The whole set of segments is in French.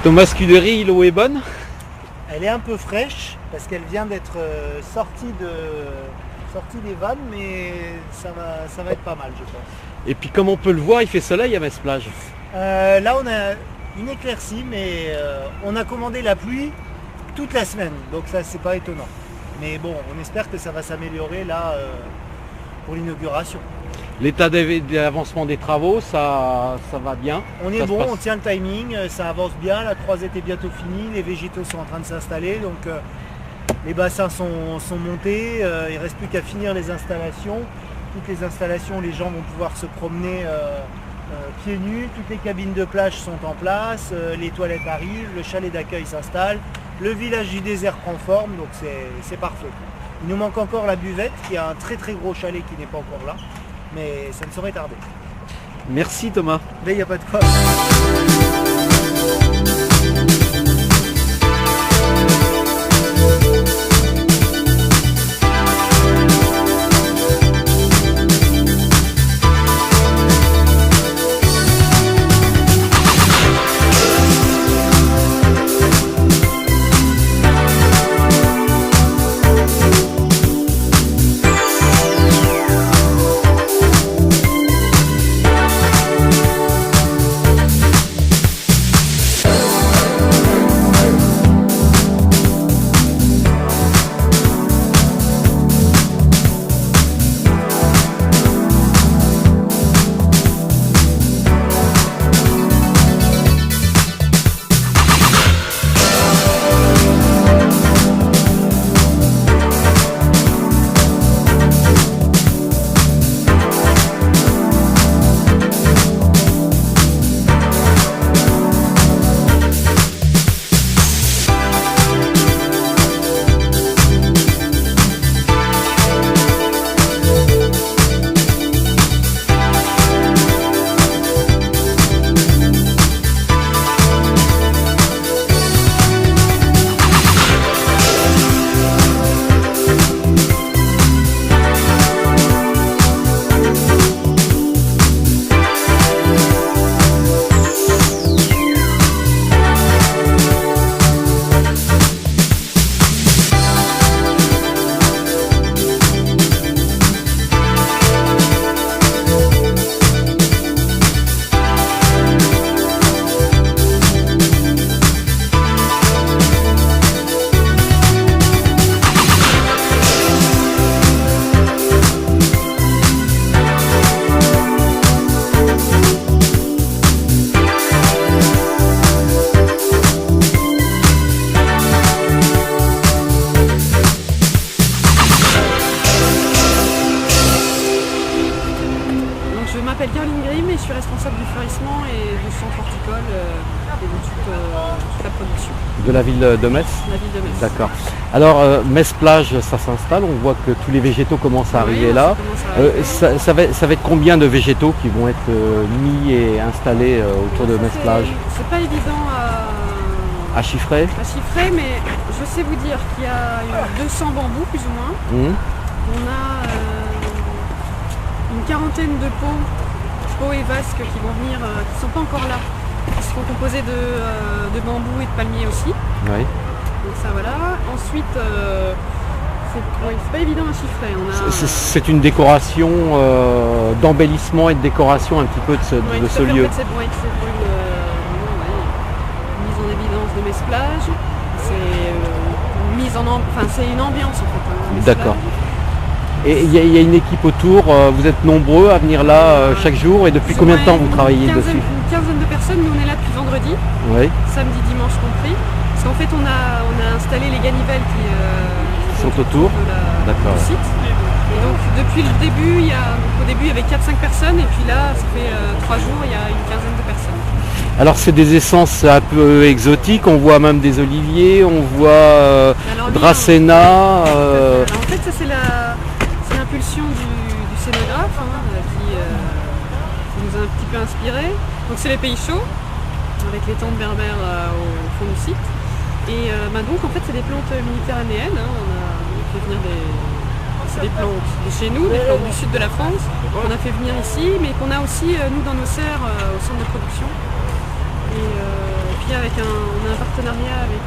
Thomas Scudery, l'eau est bonne? Elle est un peu fraîche parce qu'elle vient d'être sortie des vannes, mais ça va être pas mal, je pense. Et puis comme on peut le voir, il fait soleil à Metz-Plage. Là on a une éclaircie, mais on a commandé la pluie toute la semaine, donc ça c'est pas étonnant. Mais bon, on espère que ça va s'améliorer là pour l'inauguration. L'état d'avancement des travaux, ça va bien? On est bon, on tient le timing, ça avance bien, la croisette est bientôt finie, les végétaux sont en train de s'installer, donc les bassins sont montés, il ne reste plus qu'à finir les installations. Toutes les installations, les gens vont pouvoir se promener pieds nus, toutes les cabines de plage sont en place, les toilettes arrivent, le chalet d'accueil s'installe, le village du désert prend forme, donc c'est parfait. Il nous manque encore la buvette, qui a un très très gros chalet qui n'est pas encore là, mais ça ne saurait tarder. Merci Thomas. Mais il n'y a pas de quoi. Je m'appelle Caroline Grimm et je suis responsable du fleurissement et du centre horticole et de toute la production. De la ville de Metz? La ville de Metz. D'accord. Alors Metz-Plage, ça s'installe, on voit que tous les végétaux commencent à arriver là. Ça va être combien de végétaux qui vont être mis et installés autour de Metz-Plage? C'est pas évident à chiffrer, mais je sais vous dire qu'il y a 200 bambous plus ou moins. On a une quarantaine de pots et vasques qui vont venir, qui ne sont pas encore là, qui seront composés de bambou et de palmiers aussi. Oui. Donc ça voilà. Ensuite, c'est pas évident à chiffrer. C'est une décoration d'embellissement et de décoration un petit peu de ce lieu. En fait, c'est pour une mise en évidence de Metz-Plage. C'est une ambiance en fait. D'accord. Et il y a une équipe autour, vous êtes nombreux à venir là chaque jour, et depuis combien de temps vous travaillez dessus? Une quinzaine de personnes, nous on est là depuis vendredi, samedi, dimanche compris, parce qu'en fait on a installé les ganivelles qui sont autour du site. Et donc depuis le début, au début il y avait 4-5 personnes, et puis là ça fait 3 jours, il y a une quinzaine de personnes. Alors c'est des essences un peu exotiques, on voit même des oliviers, on voit Dracena. En fait ça c'est l'impulsion du scénographe qui nous a un petit peu inspiré. Donc c'est les pays chauds, avec les tentes berbères au fond du site. Et donc en fait c'est des plantes méditerranéennes, on a fait venir c'est des plantes de chez nous, des plantes du sud de la France, qu'on a fait venir ici, mais qu'on a aussi nous dans nos serres au centre de production. Et puis puis on a un partenariat avec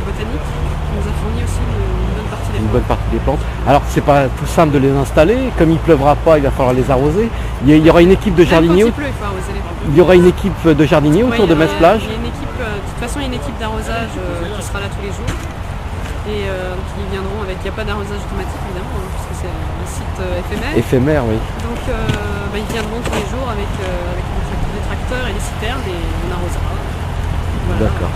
Botanique qui nous a fourni aussi une bonne partie des Une plantes. bonne partie des plantes. Alors c'est pas tout simple de les installer, comme il pleuvra pas, il va falloir les arroser. Il y aura une équipe de Même quand jardiniers. il pleut, il faut arroser les plantes. Il y aura une équipe de jardiniers autour de Metz-Plage. Il y a une équipe, de toute façon, il y a une équipe d'arrosage qui sera là tous les jours. Et donc ils viendront avec, il n'y a pas d'arrosage automatique évidemment, hein, puisque c'est un site éphémère. Éphémère, oui. Donc ils viendront tous les jours avec des tracteurs et des citernes et on arrosera. Voilà. D'accord.